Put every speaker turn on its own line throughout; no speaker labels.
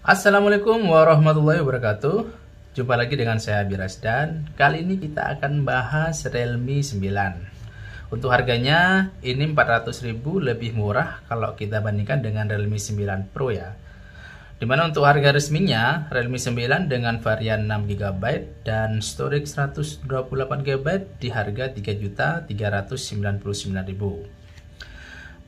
Assalamualaikum warahmatullahi wabarakatuh. Jumpa lagi dengan saya Biras dan kali ini kita akan bahas Realme 9. Untuk harganya ini 400.000 lebih murah kalau kita bandingkan dengan Realme 9 Pro ya. Dimana untuk harga resminya Realme 9 dengan varian 6GB dan storage 128GB di harga 3.399.000.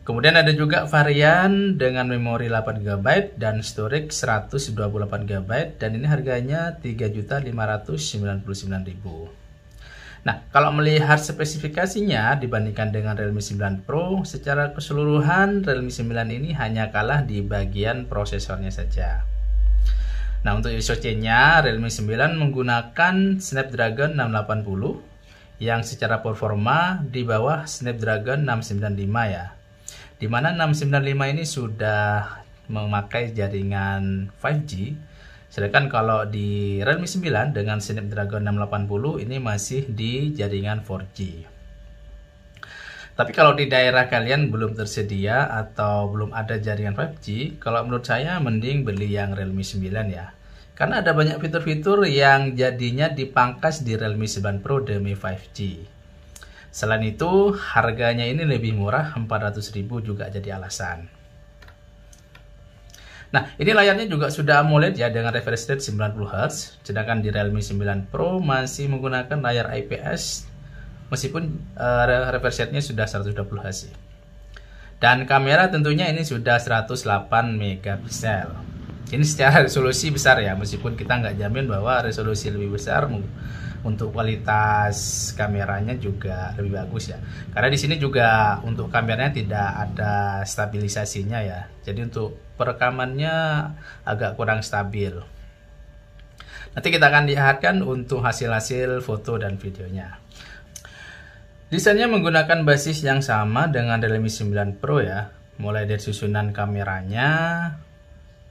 Kemudian ada juga varian dengan memori 8GB dan storage 128GB dan ini harganya 3.599.000. Nah, kalau melihat spesifikasinya dibandingkan dengan Realme 9 Pro, secara keseluruhan Realme 9 ini hanya kalah di bagian prosesornya saja. Nah, untuk SoC-nya Realme 9 menggunakan Snapdragon 680 yang secara performa di bawah Snapdragon 695 ya. Dimana 695 ini sudah memakai jaringan 5G, sedangkan kalau di Realme 9 dengan Snapdragon 680 ini masih di jaringan 4G. Tapi kalau di daerah kalian belum tersedia atau belum ada jaringan 5G, kalau menurut saya mending beli yang Realme 9 ya. Karena ada banyak fitur-fitur yang jadinya dipangkas di Realme 9 Pro demi 5G. Selain itu, harganya ini lebih murah, 400.000 juga jadi alasan. Nah, ini layarnya juga sudah AMOLED ya dengan refresh rate 90Hz, sedangkan di Realme 9 Pro masih menggunakan layar IPS meskipun refresh rate-nya sudah 120Hz. Dan kamera tentunya ini sudah 108 megapiksel. Ini secara resolusi besar ya, meskipun kita nggak jamin bahwa resolusi lebih besar untuk kualitas kameranya juga lebih bagus ya. Karena di sini juga untuk kameranya tidak ada stabilisasinya ya. Jadi untuk perekamannya agak kurang stabil. Nanti kita akan lihatkan untuk hasil-hasil foto dan videonya. Desainnya menggunakan basis yang sama dengan Realme 9 Pro ya. Mulai dari susunan kameranya,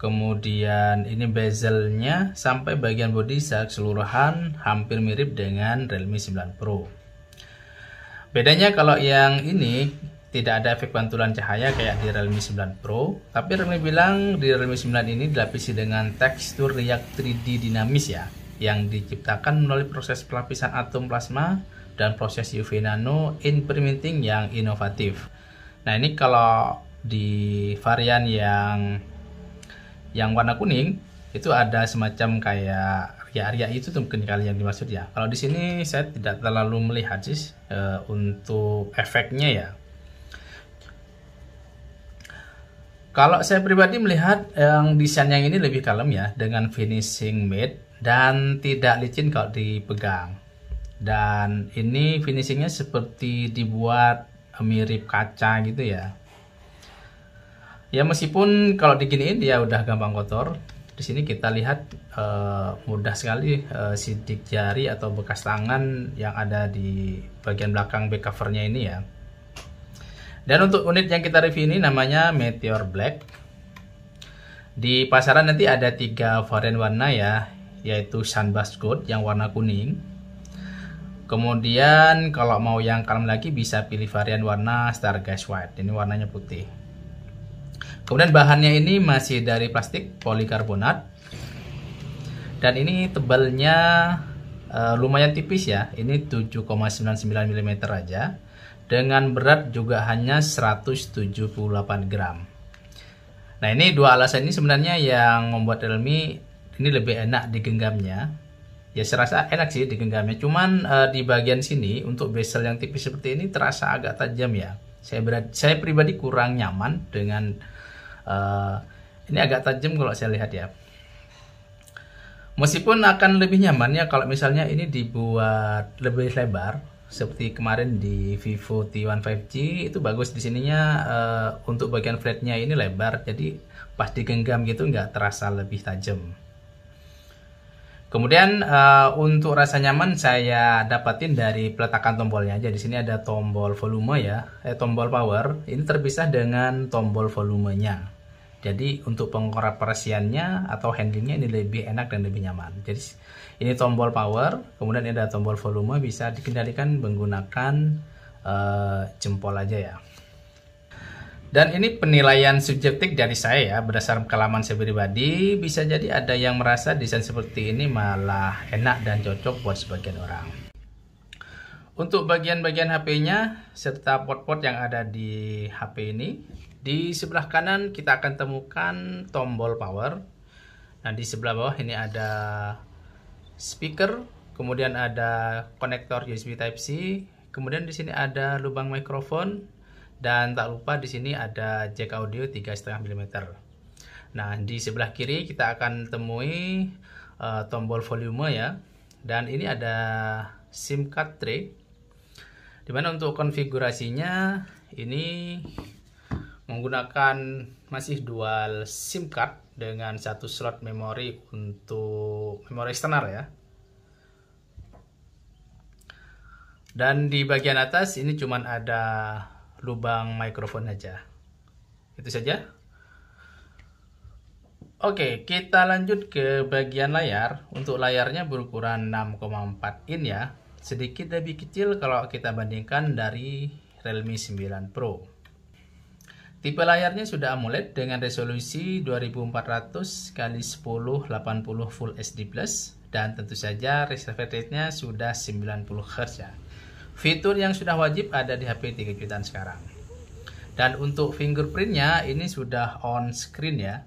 kemudian ini bezelnya sampai bagian bodi secara keseluruhan hampir mirip dengan Realme 9 Pro. Bedanya kalau yang ini tidak ada efek pantulan cahaya kayak di Realme 9 Pro, tapi Realme bilang di Realme 9 ini dilapisi dengan tekstur React 3D dinamis ya, yang diciptakan melalui proses pelapisan atom plasma dan proses UV nano imprinting yang inovatif. Nah, ini kalau di varian yang warna kuning itu ada semacam kayak riak-riak itu tuh mungkin kali yang dimaksud ya. Kalau di sini saya tidak terlalu melihat sih untuk efeknya ya. Kalau saya pribadi melihat yang desain yang ini lebih kalem ya, dengan finishing matte dan tidak licin kalau dipegang. Dan ini finishingnya seperti dibuat mirip kaca gitu ya. Ya meskipun kalau diginiin dia udah gampang kotor. Di sini kita lihat mudah sekali sidik jari atau bekas tangan yang ada di bagian belakang back covernya ini ya. Dan untuk unit yang kita review ini namanya Meteor Black. Di pasaran nanti ada 3 varian warna ya, yaitu Sunburst Gold yang warna kuning. Kemudian kalau mau yang kalem lagi bisa pilih varian warna Stargaze White. Ini warnanya putih. Kemudian bahannya ini masih dari plastik polikarbonat. Dan ini tebalnya lumayan tipis ya. Ini 7,99 mm aja. Dengan berat juga hanya 178 gram. Nah, ini dua alasan ini sebenarnya yang membuat Realme ini lebih enak digenggamnya. Ya serasa enak sih digenggamnya. Cuman di bagian sini untuk bezel yang tipis seperti ini terasa agak tajam ya. Saya pribadi kurang nyaman dengan ini agak tajam kalau saya lihat ya. Meskipun akan lebih nyaman ya kalau misalnya ini dibuat lebih lebar seperti kemarin di Vivo T1 5G itu bagus di sininya untuk bagian flatnya ini lebar, jadi pas digenggam gitu nggak terasa lebih tajam. Kemudian untuk rasa nyaman saya dapatin dari peletakan tombolnya aja. Di sini ada tombol volume ya, tombol power. Ini terpisah dengan tombol volumenya. Jadi untuk pengoperasiannya atau handlingnya ini lebih enak dan lebih nyaman. Jadi ini tombol power, kemudian ada tombol volume, bisa dikendalikan menggunakan jempol aja ya. Dan ini penilaian subjektif dari saya ya, berdasarkan pengalaman saya pribadi. Bisa jadi ada yang merasa desain seperti ini malah enak dan cocok buat sebagian orang. Untuk bagian-bagian HP-nya serta port-port yang ada di HP ini, di sebelah kanan kita akan temukan tombol power. Nah, di sebelah bawah ini ada speaker, kemudian ada konektor USB Type-C, kemudian di sini ada lubang mikrofon, dan tak lupa di sini ada jack audio 3,5 mm. Nah, di sebelah kiri kita akan temui tombol volume ya, dan ini ada SIM card tray. Dimana untuk konfigurasinya ini menggunakan masih dual SIM card dengan satu slot memori untuk memori eksternal ya. Dan di bagian atas ini cuman ada lubang mikrofon aja. Itu saja. Oke, kita lanjut ke bagian layar. Untuk layarnya berukuran 6,4 in ya. Sedikit lebih kecil kalau kita bandingkan dari Realme 9 Pro. Tipe layarnya sudah AMOLED dengan resolusi 2400 x 1080 Full HD+, dan tentu saja refresh rate-nya sudah 90 Hz ya. Fitur yang sudah wajib ada di HP 3 jutaan sekarang. Dan untuk fingerprintnya ini sudah on screen ya.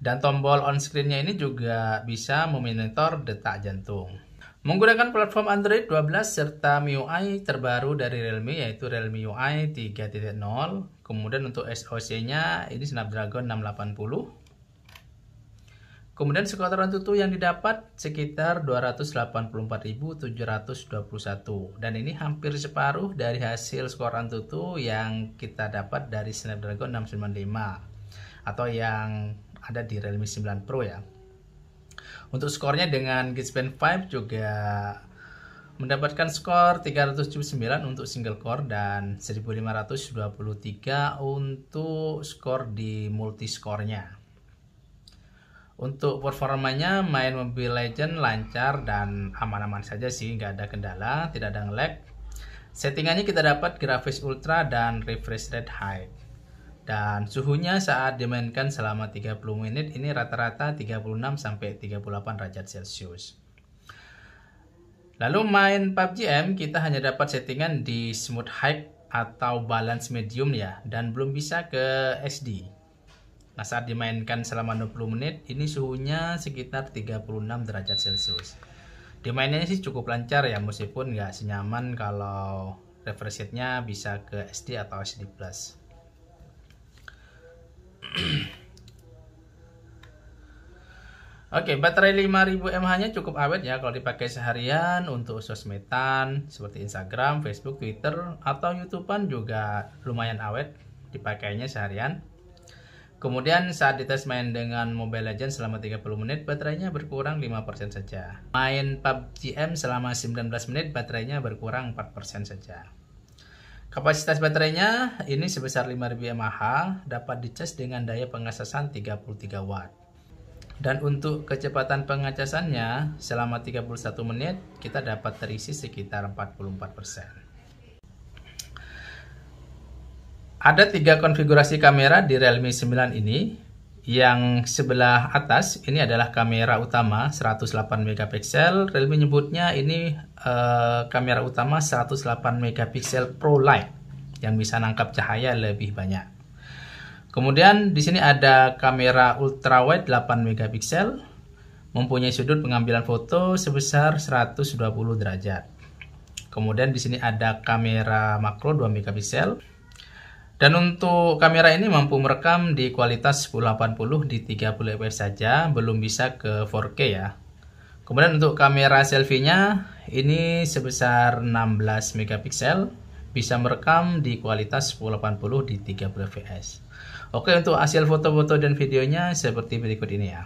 Dan tombol on screen-nya ini juga bisa memonitor detak jantung. Menggunakan platform Android 12 serta MIUI terbaru dari Realme, yaitu Realme UI 3.0. Kemudian untuk SoC-nya ini Snapdragon 680. Kemudian skor Antutu yang didapat sekitar 284.721. Dan ini hampir separuh dari hasil skor Antutu yang kita dapat dari Snapdragon 695 atau yang ada di Realme 9 Pro ya. Untuk skornya dengan Geekbench 5 juga mendapatkan skor 379 untuk single core dan 1523 untuk skor di multi-score-nya. Untuk performanya main Mobile Legends lancar dan aman-aman saja sih, nggak ada kendala, tidak ada nge-lag. Settingannya kita dapat grafis ultra dan refresh rate high. Dan suhunya saat dimainkan selama 30 menit ini rata-rata 36 sampai 38 derajat Celcius. Lalu main PUBG M kita hanya dapat settingan di smooth high atau balance medium ya, dan belum bisa ke SD. Nah, saat dimainkan selama 20 menit ini suhunya sekitar 36 derajat Celcius. Dimainnya sih cukup lancar ya, meskipun nggak senyaman kalau refresh rate-nya bisa ke SD atau SD+. Oke, baterai 5000 mAh-nya cukup awet ya kalau dipakai seharian untuk sosmedan seperti Instagram, Facebook, Twitter, atau YouTubean juga lumayan awet dipakainya seharian. Kemudian saat dites main dengan Mobile Legends selama 30 menit, baterainya berkurang 5% saja. Main PUBG M selama 19 menit, baterainya berkurang 4% saja. Kapasitas baterainya ini sebesar 5000 mAh, dapat dicas dengan daya pengacasan 33 Watt. Dan untuk kecepatan pengacasannya selama 31 menit kita dapat terisi sekitar 44%. Ada 3 konfigurasi kamera di Realme 9 ini. Yang sebelah atas ini adalah kamera utama 108 megapiksel. Realme nyebutnya ini kamera utama 108 megapiksel Pro Light yang bisa nangkap cahaya lebih banyak. Kemudian di sini ada kamera ultra wide 8 megapiksel, mempunyai sudut pengambilan foto sebesar 120 derajat. Kemudian di sini ada kamera makro 2 megapiksel. Dan untuk kamera ini mampu merekam di kualitas 1080 di 30 fps saja, belum bisa ke 4K ya. Kemudian untuk kamera selfie-nya ini sebesar 16 megapiksel, bisa merekam di kualitas 1080 di 30 fps. Oke, untuk hasil foto-foto dan videonya seperti berikut ini ya.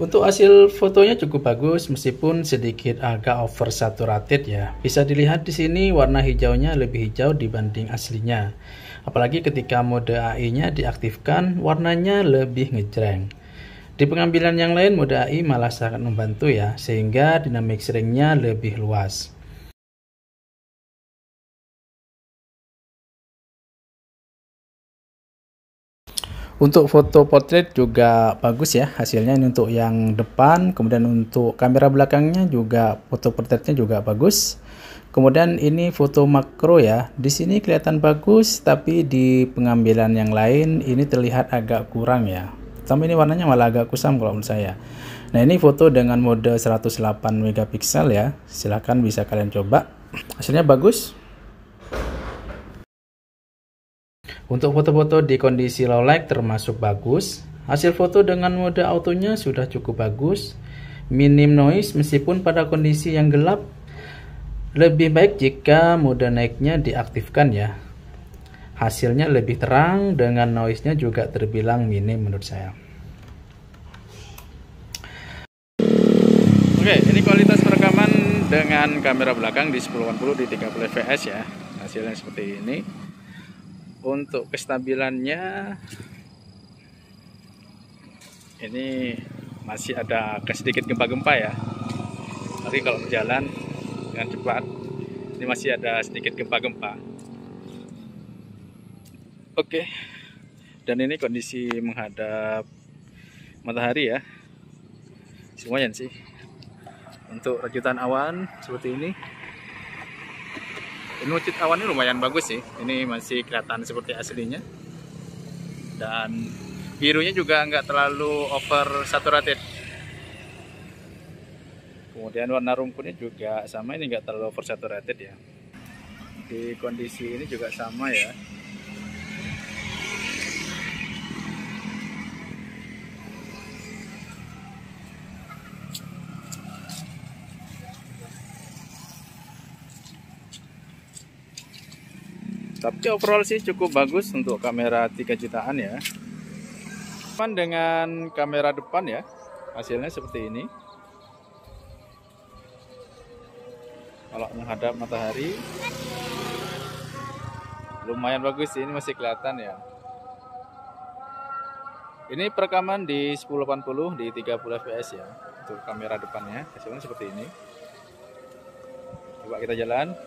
Untuk hasil fotonya cukup bagus meskipun sedikit agak oversaturated ya. Bisa dilihat di sini warna hijaunya lebih hijau dibanding aslinya. Apalagi ketika mode AI-nya diaktifkan, warnanya lebih ngejreng. Di pengambilan yang lain mode AI malah sangat membantu ya, sehingga dynamic range-nya lebih luas. Untuk foto portrait juga bagus ya hasilnya, ini untuk yang depan, kemudian untuk kamera belakangnya juga foto portraitnya juga bagus. Kemudian ini foto makro ya, di sini kelihatan bagus, tapi di pengambilan yang lain ini terlihat agak kurang ya. Sama ini warnanya malah agak kusam kalau menurut saya. Nah ini foto dengan mode 108 megapiksel ya, silahkan bisa kalian coba, hasilnya bagus. Untuk foto-foto di kondisi low light termasuk bagus. Hasil foto dengan mode autonya sudah cukup bagus. Minim noise meskipun pada kondisi yang gelap. Lebih baik jika mode naiknya diaktifkan ya. Hasilnya lebih terang dengan noise-nya juga terbilang minim menurut saya. Oke, ini kualitas perekaman dengan kamera belakang di 1080 di 30 fps ya. Hasilnya seperti ini. Untuk kestabilannya ini masih ada sedikit gempa-gempa ya, tapi kalau berjalan dengan cepat ini masih ada sedikit gempa-gempa. Oke, dan ini kondisi menghadap matahari ya semuanya sih. Untuk rajutan awan seperti ini wujud awannya lumayan bagus sih, ini masih kelihatan seperti aslinya, dan birunya juga nggak terlalu over saturated. Kemudian warna rumputnya juga sama, ini nggak terlalu over saturated ya. Di kondisi ini juga sama ya. Tapi overall sih cukup bagus untuk kamera 3 jutaan ya. Dengan kamera depan ya, hasilnya seperti ini. Kalau menghadap matahari lumayan bagus sih, ini masih kelihatan ya. Ini perekaman di 1080 di 30 fps ya. Untuk kamera depannya hasilnya seperti ini. Coba kita jalan.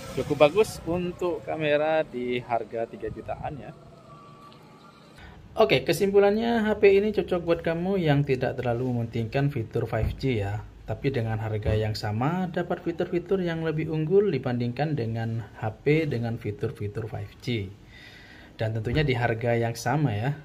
Cukup bagus untuk kamera di harga 3 jutaan ya. Oke, kesimpulannya HP ini cocok buat kamu yang tidak terlalu mementingkan fitur 5G ya. Tapi dengan harga yang sama dapat fitur-fitur yang lebih unggul dibandingkan dengan HP dengan fitur-fitur 5G. Dan tentunya di harga yang sama ya.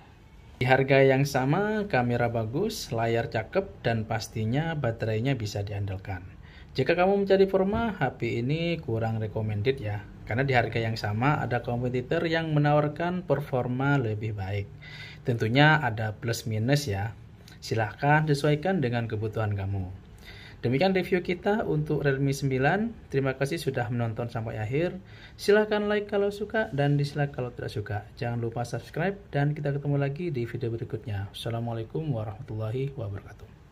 Di harga yang sama, kamera bagus, layar cakep, dan pastinya baterainya bisa diandalkan. Jika kamu mencari performa, HP ini kurang recommended ya. Karena di harga yang sama ada kompetitor yang menawarkan performa lebih baik. Tentunya ada plus minus ya. Silahkan sesuaikan dengan kebutuhan kamu. Demikian review kita untuk Realme 9. Terima kasih sudah menonton sampai akhir. Silahkan like kalau suka dan dislike kalau tidak suka. Jangan lupa subscribe dan kita ketemu lagi di video berikutnya. Assalamualaikum warahmatullahi wabarakatuh.